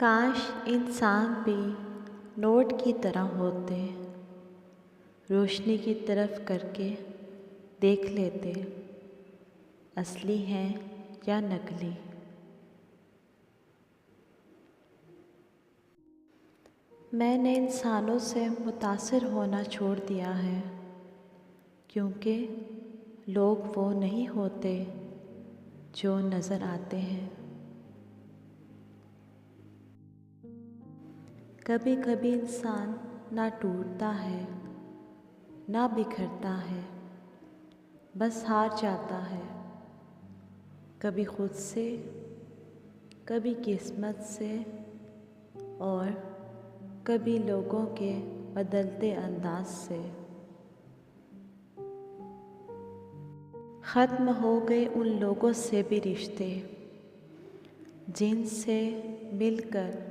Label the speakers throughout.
Speaker 1: काश इंसान भी नोट की तरह होते, रोशनी की तरफ करके देख लेते असली हैं या नकली। मैंने इंसानों से मुतासिर होना छोड़ दिया है, क्योंकि लोग वो नहीं होते जो नज़र आते हैं। कभी कभी इंसान ना टूटता है ना बिखरता है, बस हार जाता है, कभी खुद से, कभी किस्मत से और कभी लोगों के बदलते अंदाज से। ख़त्म हो गए उन लोगों से भी रिश्ते जिनसे मिलकर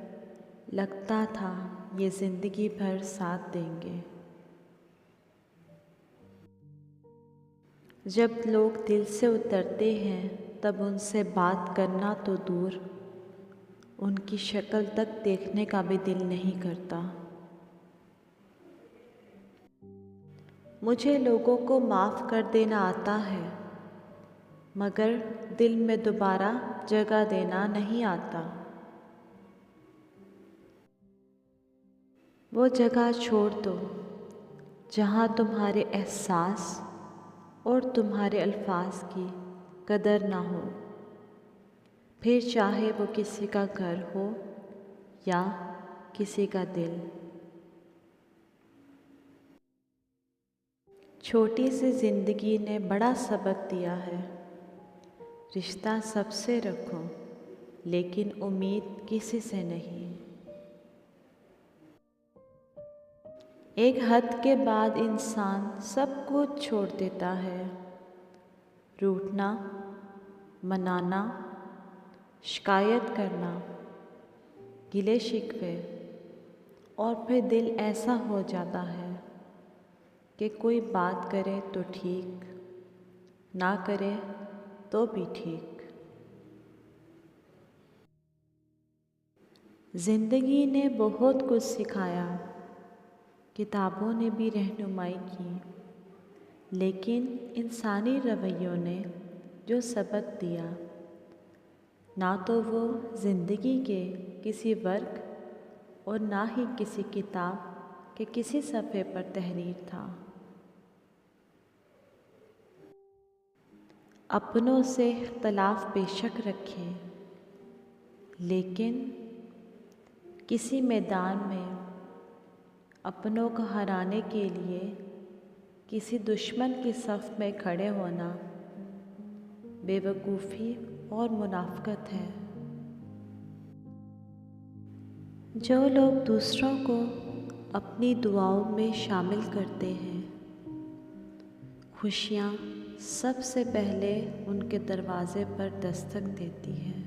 Speaker 1: लगता था ये ज़िंदगी भर साथ देंगे। जब लोग दिल से उतरते हैं तब उनसे बात करना तो दूर, उनकी शक्ल तक देखने का भी दिल नहीं करता। मुझे लोगों को माफ़ कर देना आता है, मगर दिल में दोबारा जगह देना नहीं आता। वो जगह छोड़ दो जहाँ तुम्हारे एहसास और तुम्हारे अल्फाज की कदर ना हो, फिर चाहे वो किसी का घर हो या किसी का दिल। छोटी सी ज़िंदगी ने बड़ा सबक दिया है, रिश्ता सबसे रखो लेकिन उम्मीद किसी से नहीं। एक हद के बाद इंसान सब कुछ छोड़ देता है, रूठना, मनाना, शिकायत करना, गिले शिकवे, और फिर दिल ऐसा हो जाता है कि कोई बात करे तो ठीक, ना करे तो भी ठीक। ज़िंदगी ने बहुत कुछ सिखाया, किताबों ने भी रहनुमाई की, लेकिन इंसानी रवैयों ने जो सबक दिया, ना तो वो ज़िंदगी के किसी वर्ग और ना ही किसी किताब के किसी सफ़े पर तहरीर था। अपनों से इख्तलाफ बेशक रखें, लेकिन किसी मैदान में अपनों को हराने के लिए किसी दुश्मन की सफ़ में खड़े होना बेवकूफ़ी और मुनाफ़िकत है। जो लोग दूसरों को अपनी दुआओं में शामिल करते हैं, खुशियाँ सबसे पहले उनके दरवाज़े पर दस्तक देती हैं।